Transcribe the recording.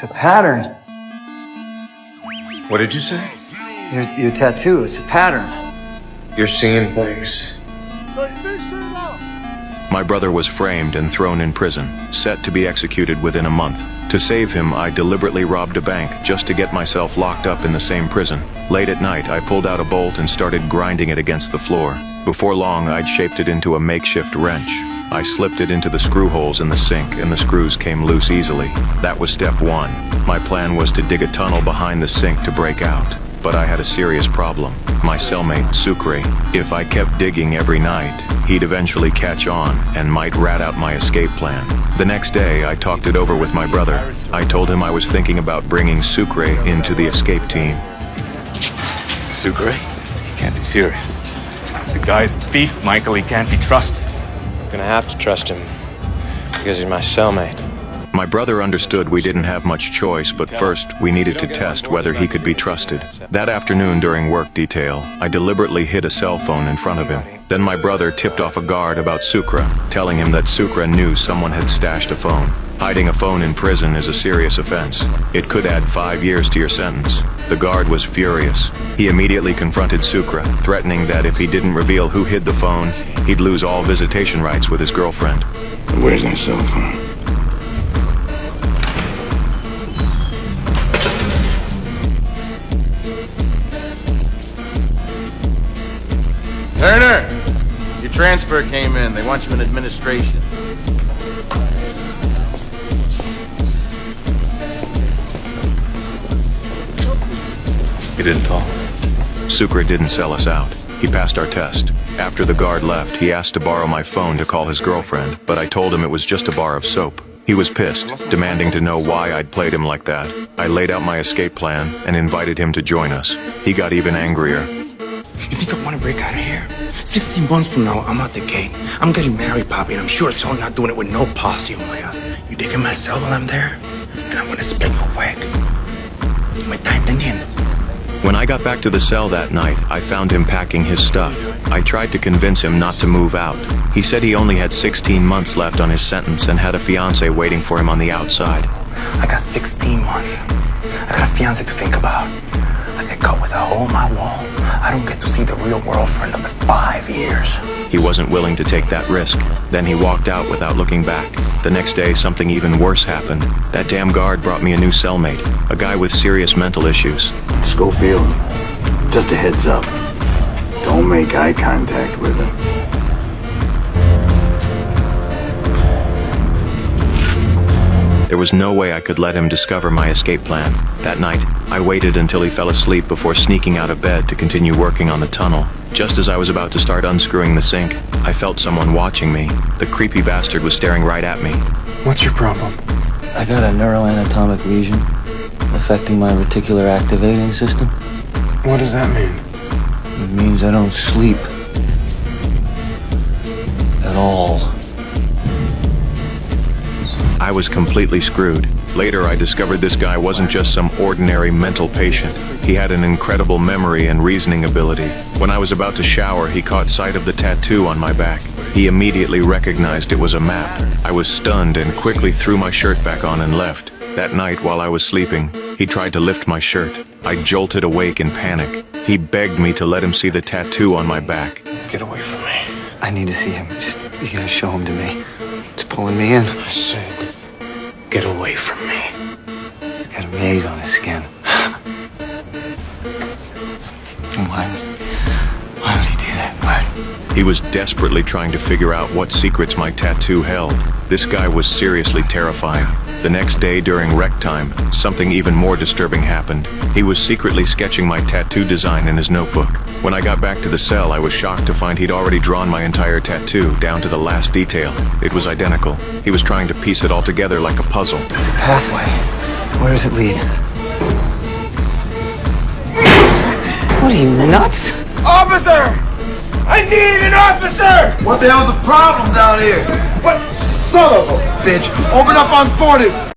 It's a pattern. What did you say? Your tattoo, it's a pattern. You're seeing things. My brother was framed and thrown in prison, set to be executed within a month. To save him, I deliberately robbed a bank just to get myself locked up in the same prison. Late at night, I pulled out a bolt and started grinding it against the floor. Before long, I'd shaped it into a makeshift wrench. I slipped it into the screw holes in the sink, and the screws came loose easily. That was step one. My plan was to dig a tunnel behind the sink to break out. But I had a serious problem. My cellmate, Sucre, if I kept digging every night, he'd eventually catch on and might rat out my escape plan. The next day, I talked it over with my brother. I told him I was thinking about bringing Sucre into the escape team. Sucre? You can't be serious. The guy's a thief, Michael. He can't be trusted. I'm gonna have to trust him because he's my cellmate. My brother understood we didn't have much choice, but first we needed to test whether he could be trusted. That afternoon during work detail, I deliberately hid a cell phone in front of him. Then my brother tipped off a guard about Sucre, telling him that Sucre knew someone had stashed a phone. Hiding a phone in prison is a serious offense. It could add 5 years to your sentence. The guard was furious. He immediately confronted Sucre, threatening that if he didn't reveal who hid the phone, he'd lose all visitation rights with his girlfriend. Where's my cell phone? Turner, your transfer came in. They want you in administration. You didn't talk. Sucre didn't sell us out. He passed our test. After the guard left, he asked to borrow my phone to call his girlfriend, but I told him it was just a bar of soap. He was pissed, demanding to know why I'd played him like that. I laid out my escape plan and invited him to join us. He got even angrier. You think I want to break out of here? 16 months from now, I'm out the gate. I'm getting married, Poppy, and I'm sure as hell not doing it with no posse on my ass. You dig in my cell while I'm there, and I'm gonna split your wig. ¿Me está entendiendo? When I got back to the cell that night, I found him packing his stuff. I tried to convince him not to move out. He said he only had 16 months left on his sentence and had a fiancé waiting for him on the outside. I got 16 months. I got a fiancé to think about. I get caught with a hole in my wall. I don't get to see the real world for another 5 years. He wasn't willing to take that risk. Then he walked out without looking back. The next day, something even worse happened. That damn guard brought me a new cellmate, a guy with serious mental issues. Schofield, just a heads up. Don't make eye contact with him. There was no way I could let him discover my escape plan. That night, I waited until he fell asleep before sneaking out of bed to continue working on the tunnel. Just as I was about to start unscrewing the sink, I felt someone watching me. The creepy bastard was staring right at me. What's your problem? I got a neuroanatomic lesion affecting my reticular activating system. What does that mean? It means I don't sleep. At all. I was completely screwed. Later, I discovered this guy wasn't just some ordinary mental patient. He had an incredible memory and reasoning ability. When I was about to shower, he caught sight of the tattoo on my back. He immediately recognized it was a map. I was stunned and quickly threw my shirt back on and left. That night, while I was sleeping, he tried to lift my shirt. I jolted awake in panic. He begged me to let him see the tattoo on my back. Get away from me. I need to see him. Just, you gotta show him to me. It's pulling me in. I said, get away from me. He's got a maze on his skin. Why would he do that? Why? He was desperately trying to figure out what secrets my tattoo held. This guy was seriously terrifying. The next day during rec time, something even more disturbing happened. He was secretly sketching my tattoo design in his notebook. When I got back to the cell, I was shocked to find he'd already drawn my entire tattoo, down to the last detail. It was identical. He was trying to piece it all together like a puzzle. It's a pathway. Where does it lead? What are you, nuts? Officer! I need an officer! What the hell's the problem down here? What son of a bitch? Open up on 40!